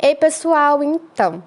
Ei, pessoal, então,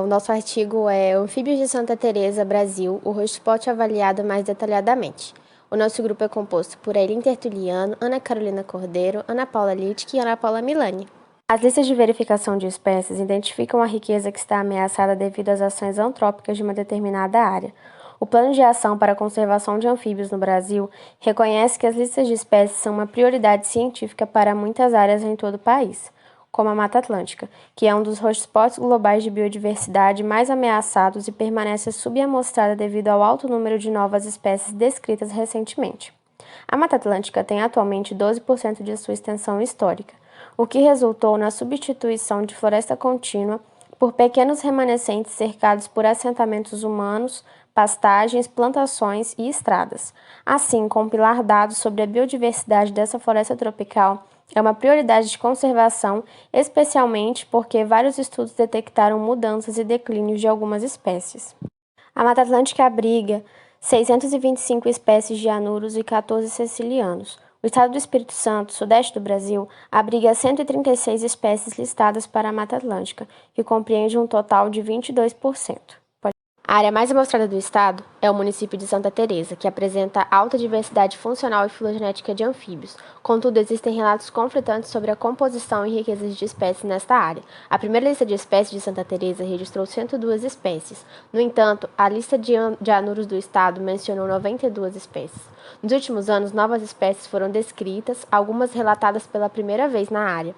o nosso artigo é Anfíbios de Santa Teresa, Brasil, o hotspot avaliado mais detalhadamente. O nosso grupo é composto por Aileen Tertuliano, Ana Carolina Cordeiro, Ana Paula Littke e Ana Paula Milani. As listas de verificação de espécies identificam a riqueza que está ameaçada devido às ações antrópicas de uma determinada área. O Plano de Ação para a Conservação de Anfíbios no Brasil reconhece que as listas de espécies são uma prioridade científica para muitas áreas em todo o país, como a Mata Atlântica, que é um dos hotspots globais de biodiversidade mais ameaçados e permanece subamostrada devido ao alto número de novas espécies descritas recentemente. A Mata Atlântica tem atualmente 12% de sua extensão histórica, o que resultou na substituição de floresta contínua por pequenos remanescentes cercados por assentamentos humanos, pastagens, plantações e estradas. Assim, compilar dados sobre a biodiversidade dessa floresta tropical é uma prioridade de conservação, especialmente porque vários estudos detectaram mudanças e declínios de algumas espécies. A Mata Atlântica abriga 625 espécies de anuros e 14 cecilianos. O estado do Espírito Santo, sudeste do Brasil, abriga 136 espécies listadas para a Mata Atlântica, que compreende um total de 22%. A área mais amostrada do estado é o município de Santa Teresa, que apresenta alta diversidade funcional e filogenética de anfíbios. Contudo, existem relatos conflitantes sobre a composição e riqueza de espécies nesta área. A primeira lista de espécies de Santa Teresa registrou 102 espécies. No entanto, a lista de anuros do estado mencionou 92 espécies. Nos últimos anos, novas espécies foram descritas, algumas relatadas pela primeira vez na área.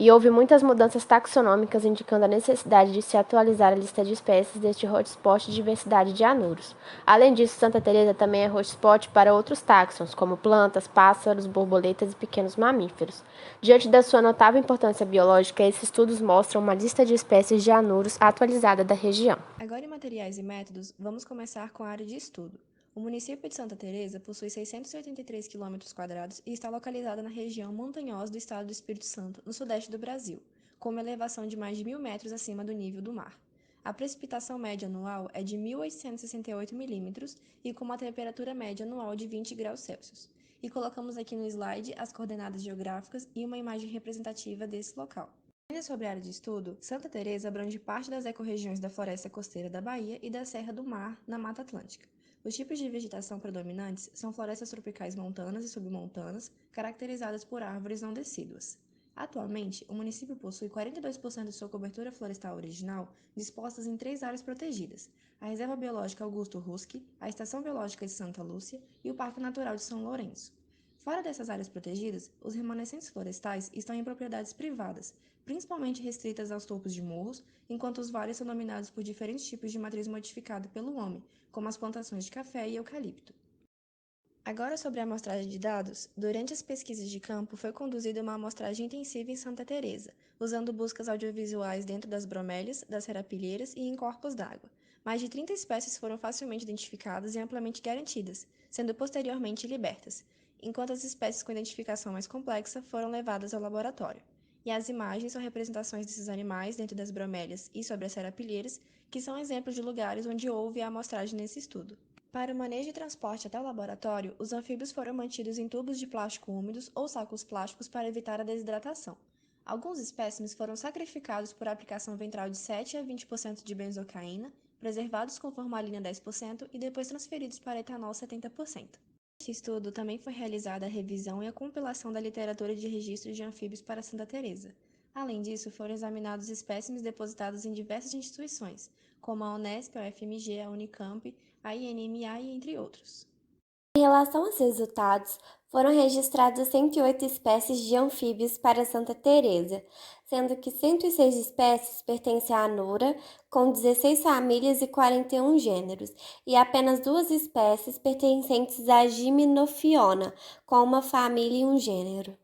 E houve muitas mudanças taxonômicas indicando a necessidade de se atualizar a lista de espécies deste hotspot de diversidade de anuros. Além disso, Santa Teresa também é hotspot para outros táxons, como plantas, pássaros, borboletas e pequenos mamíferos. Diante da sua notável importância biológica, esses estudos mostram uma lista de espécies de anuros atualizada da região. Agora, em materiais e métodos, vamos começar com a área de estudo. O município de Santa Teresa possui 683 km² e está localizado na região montanhosa do estado do Espírito Santo, no sudeste do Brasil, com uma elevação de mais de 1.000 metros acima do nível do mar. A precipitação média anual é de 1.868 milímetros e com uma temperatura média anual de 20 graus Celsius. E colocamos aqui no slide as coordenadas geográficas e uma imagem representativa desse local. Ainda sobre a área de estudo, Santa Teresa abrange parte das ecorregiões da floresta costeira da Bahia e da Serra do Mar, na Mata Atlântica. Os tipos de vegetação predominantes são florestas tropicais montanas e submontanas, caracterizadas por árvores não decíduas. Atualmente, o município possui 42% de sua cobertura florestal original dispostas em 3 áreas protegidas: a Reserva Biológica Augusto Rusque, a Estação Biológica de Santa Lúcia e o Parque Natural de São Lourenço. Fora dessas áreas protegidas, os remanescentes florestais estão em propriedades privadas, principalmente restritas aos topos de morros, enquanto os vales são dominados por diferentes tipos de matriz modificada pelo homem, como as plantações de café e eucalipto. Agora sobre a amostragem de dados, durante as pesquisas de campo foi conduzida uma amostragem intensiva em Santa Teresa, usando buscas audiovisuais dentro das bromélias, das serapilheiras e em corpos d'água. Mais de 30 espécies foram facilmente identificadas e amplamente garantidas, sendo posteriormente libertas, enquanto as espécies com identificação mais complexa foram levadas ao laboratório. E as imagens são representações desses animais dentro das bromélias e sobre as serapilheiras, que são exemplos de lugares onde houve a amostragem nesse estudo. Para o manejo e transporte até o laboratório, os anfíbios foram mantidos em tubos de plástico úmidos ou sacos plásticos para evitar a desidratação. Alguns espécimes foram sacrificados por aplicação ventral de 7 a 20% de benzocaína, preservados com formalina 10% e depois transferidos para etanol 70%. Neste estudo também foi realizada a revisão e a compilação da literatura de registro de anfíbios para Santa Teresa. Além disso, foram examinados espécimes depositados em diversas instituições, como a Unesp, a UFMG, a Unicamp, a INMA e entre outros. Em relação aos resultados, foram registradas 108 espécies de anfíbios para Santa Teresa, sendo que 106 espécies pertencem à Anura, com 16 famílias e 41 gêneros, e apenas 2 espécies pertencentes à Gymnophiona, com uma família e um gênero.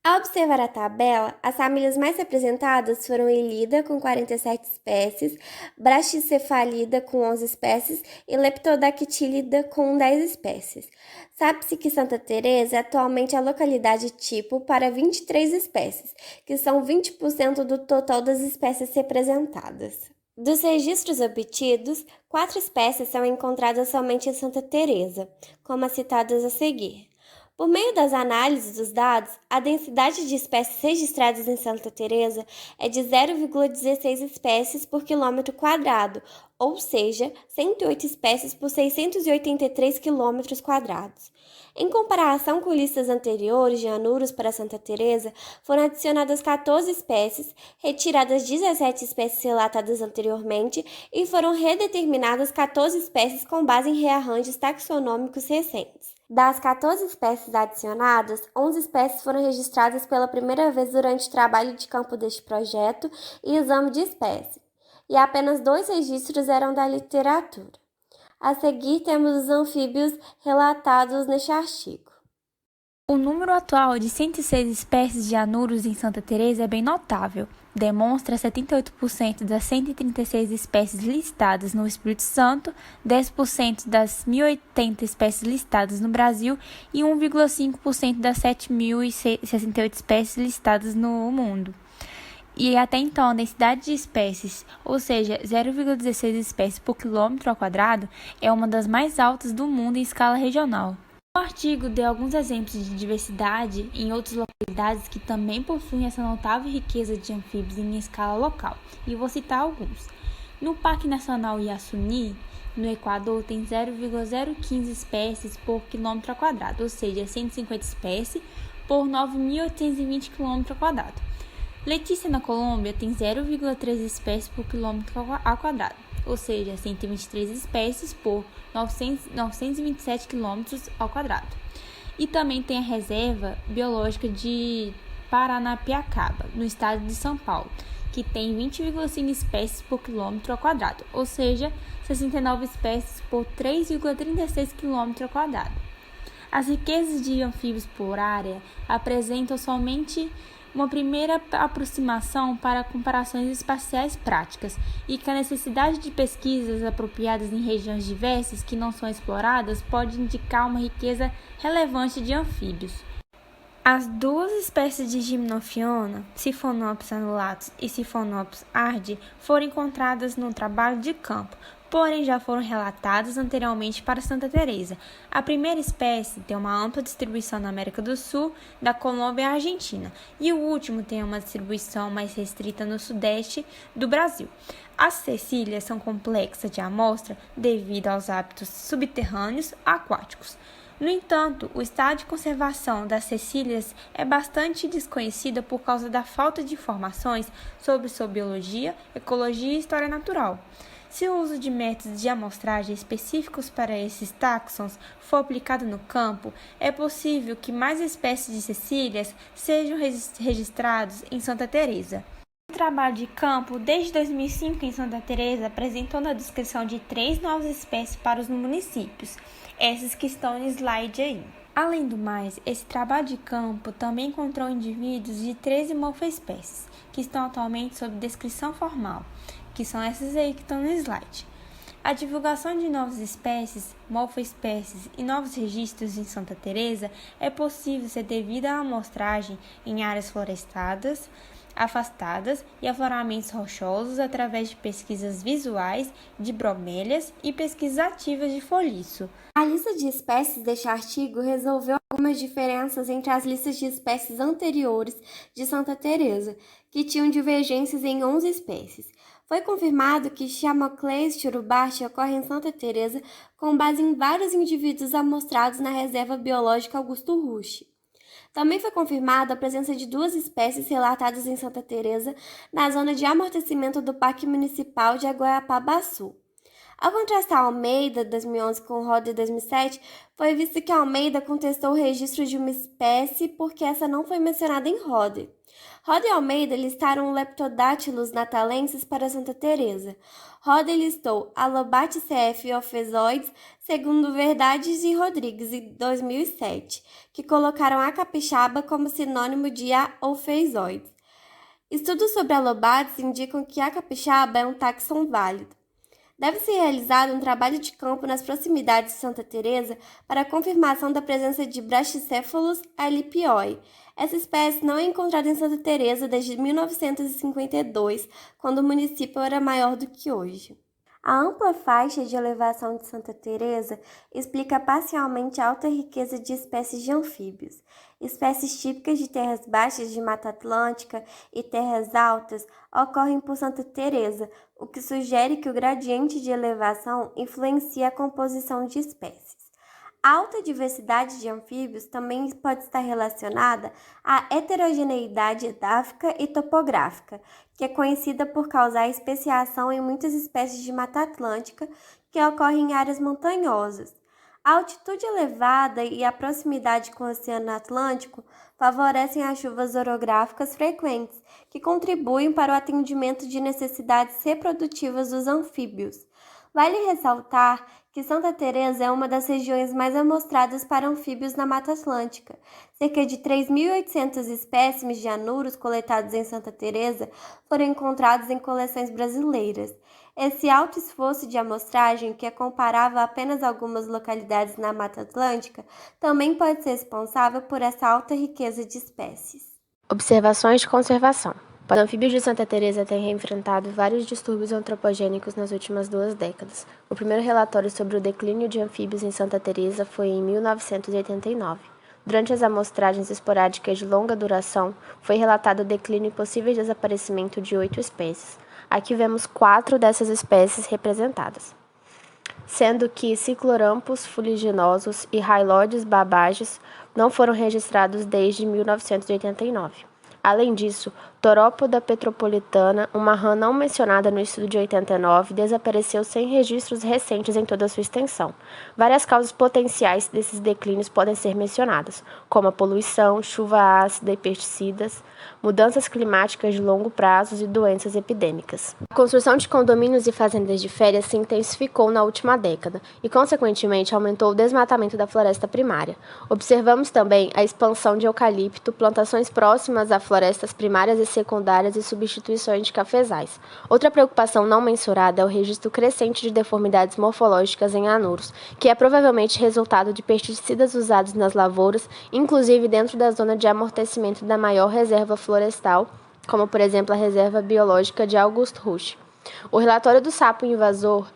Ao observar a tabela, as famílias mais representadas foram Elida, com 47 espécies, Brachycephalida, com 11 espécies, e Leptodactylida, com 10 espécies. Sabe-se que Santa Teresa é atualmente a localidade tipo para 23 espécies, que são 20% do total das espécies representadas. Dos registros obtidos, 4 espécies são encontradas somente em Santa Teresa, como as citadas a seguir: Por meio das análises dos dados, a densidade de espécies registradas em Santa Teresa é de 0,16 espécies por quilômetro quadrado, ou seja, 108 espécies por 683 quilômetros quadrados. Em comparação com listas anteriores de anuros para Santa Teresa, foram adicionadas 14 espécies, retiradas 17 espécies relatadas anteriormente e foram redeterminadas 14 espécies com base em rearranjos taxonômicos recentes. Das 14 espécies adicionadas, 11 espécies foram registradas pela primeira vez durante o trabalho de campo deste projeto e exame de espécie, e apenas 2 registros eram da literatura. A seguir, temos os anfíbios relatados neste artigo. O número atual de 106 espécies de anuros em Santa Teresa é bem notável. Demonstra 78% das 136 espécies listadas no Espírito Santo, 10% das 1.080 espécies listadas no Brasil e 1,5% das 7.068 espécies listadas no mundo. E até então, a densidade de espécies, ou seja, 0,16 espécies por quilômetro ao quadrado, é uma das mais altas do mundo em escala regional. O artigo deu alguns exemplos de diversidade em outras localidades que também possuem essa notável riqueza de anfíbios em escala local, e vou citar alguns. No Parque Nacional Iassuní, no Equador, tem 0,015 espécies por quilômetro ao quadrado, ou seja, 150 espécies por 9.820 km ao quadrado. Letícia, na Colômbia, tem 0,3 espécies por quilômetro ao quadrado, ou seja, 123 espécies por 927 km ao quadrado. E também tem a Reserva Biológica de Paranapiacaba, no estado de São Paulo, que tem 20,5 espécies por quilômetro ao quadrado, ou seja, 69 espécies por 3,36 km ao quadrado. As riquezas de anfíbios por área apresentam somente uma primeira aproximação para comparações espaciais práticas e que a necessidade de pesquisas apropriadas em regiões diversas que não são exploradas pode indicar uma riqueza relevante de anfíbios. As duas espécies de Gymnophiona, Siphonops annulatus e Siphonops ardi, foram encontradas no trabalho de campo, porém já foram relatadas anteriormente para Santa Teresa. A primeira espécie tem uma ampla distribuição na América do Sul, da Colômbia e Argentina, e o último tem uma distribuição mais restrita no sudeste do Brasil. As cecílias são complexas de amostra devido aos hábitos subterrâneos aquáticos. No entanto, o estado de conservação das cecílias é bastante desconhecido por causa da falta de informações sobre sua biologia, ecologia e história natural. Se o uso de métodos de amostragem específicos para esses táxons for aplicado no campo, é possível que mais espécies de cecílias sejam registrados em Santa Teresa. O trabalho de campo desde 2005 em Santa Teresa apresentou na descrição de 3 novas espécies para os municípios, essas que estão no slide aí. Além do mais, esse trabalho de campo também encontrou indivíduos de 13 morfoespécies, que estão atualmente sob descrição formal, que são essas aí que estão no slide. A divulgação de novas espécies, morfoespécies e novos registros em Santa Teresa é possível ser devido à amostragem em áreas florestadas, afastadas e afloramentos rochosos através de pesquisas visuais de bromélias e pesquisas ativas de folhiço. A lista de espécies deste artigo resolveu algumas diferenças entre as listas de espécies anteriores de Santa Teresa, que tinham divergências em 11 espécies. Foi confirmado que Chamocleis churubati ocorre em Santa Teresa com base em vários indivíduos amostrados na Reserva Biológica Augusto Rusch. Também foi confirmada a presença de 2 espécies relatadas em Santa Teresa na zona de amortecimento do Parque Municipal de Aguaiapá-Baçu. Ao contrastar Almeida, 2011, com Roda, 2007, foi visto que Almeida contestou o registro de uma espécie porque essa não foi mencionada em Roda. Roda e Almeida listaram Leptodactylus natalensis para Santa Teresa. Roda listou Alobate cf. Ophezoides, segundo Verdades e Rodrigues, em 2007, que colocaram a capixaba como sinônimo de A. ophezoides. Estudos sobre alobates indicam que a capixaba é um táxon válido. Deve ser realizado um trabalho de campo nas proximidades de Santa Teresa para a confirmação da presença de Brachycephalus alipioi. Essa espécie não é encontrada em Santa Teresa desde 1952, quando o município era maior do que hoje. A ampla faixa de elevação de Santa Teresa explica parcialmente a alta riqueza de espécies de anfíbios. Espécies típicas de terras baixas de Mata Atlântica e terras altas ocorrem por Santa Teresa, o que sugere que o gradiente de elevação influencia a composição de espécies. A alta diversidade de anfíbios também pode estar relacionada à heterogeneidade edáfica e topográfica, que é conhecida por causar especiação em muitas espécies de Mata Atlântica que ocorrem em áreas montanhosas. A altitude elevada e a proximidade com o Oceano Atlântico favorecem as chuvas orográficas frequentes, que contribuem para o atendimento de necessidades reprodutivas dos anfíbios. Vale ressaltar que Santa Teresa é uma das regiões mais amostradas para anfíbios na Mata Atlântica. Cerca de 3.800 espécimes de anuros coletados em Santa Teresa foram encontrados em coleções brasileiras. Esse alto esforço de amostragem, que é comparável a apenas algumas localidades na Mata Atlântica, também pode ser responsável por essa alta riqueza de espécies. Observações de conservação. Os anfíbios de Santa Teresa têm enfrentado vários distúrbios antropogênicos nas últimas 2 décadas. O primeiro relatório sobre o declínio de anfíbios em Santa Teresa foi em 1989. Durante as amostragens esporádicas de longa duração, foi relatado o declínio e possível desaparecimento de 8 espécies. Aqui vemos 4 dessas espécies representadas, sendo que Cyclorampus fuliginosus e Hylodes babages não foram registrados desde 1989. Além disso, Torópoda petropolitana, uma rã não mencionada no estudo de 89, desapareceu sem registros recentes em toda a sua extensão. Várias causas potenciais desses declínios podem ser mencionadas, como a poluição, chuva ácida e pesticidas, mudanças climáticas de longo prazo e doenças epidêmicas. A construção de condomínios e fazendas de férias se intensificou na última década e, consequentemente, aumentou o desmatamento da floresta primária. Observamos também a expansão de eucalipto, plantações próximas a florestas primárias e secundárias e substituições de cafezais. Outra preocupação não mensurada é o registro crescente de deformidades morfológicas em anuros, que é provavelmente resultado de pesticidas usados nas lavouras, inclusive dentro da zona de amortecimento da maior reserva florestal, como por exemplo a Reserva Biológica de August Rush. O relatório do sapo invasor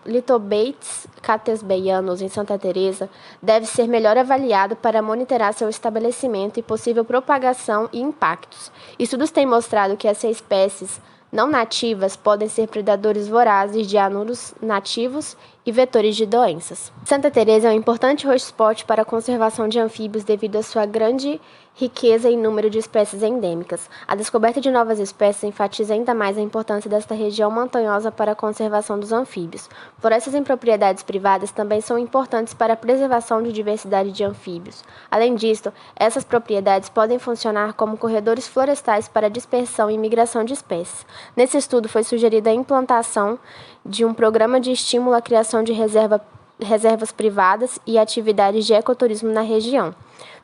Lithobates catesbeianus em Santa Teresa deve ser melhor avaliado para monitorar seu estabelecimento e possível propagação e impactos. Estudos têm mostrado que essas espécies não nativas podem ser predadores vorazes de anuros nativos e vetores de doenças. Santa Teresa é um importante hotspot para a conservação de anfíbios devido à sua grande riqueza e número de espécies endêmicas. A descoberta de novas espécies enfatiza ainda mais a importância desta região montanhosa para a conservação dos anfíbios. Florestas em propriedades privadas também são importantes para a preservação de diversidade de anfíbios. Além disso, essas propriedades podem funcionar como corredores florestais para a dispersão e migração de espécies. Nesse estudo foi sugerida a implantação de um programa de estímulo à criação de reservas privadas e atividades de ecoturismo na região.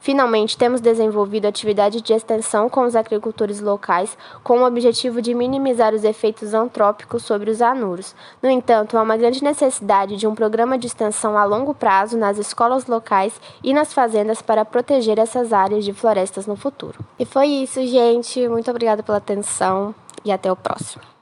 Finalmente, temos desenvolvido atividade de extensão com os agricultores locais com o objetivo de minimizar os efeitos antrópicos sobre os anuros. No entanto, há uma grande necessidade de um programa de extensão a longo prazo nas escolas locais e nas fazendas para proteger essas áreas de florestas no futuro. E foi isso, gente. Muito obrigada pela atenção e até o próximo.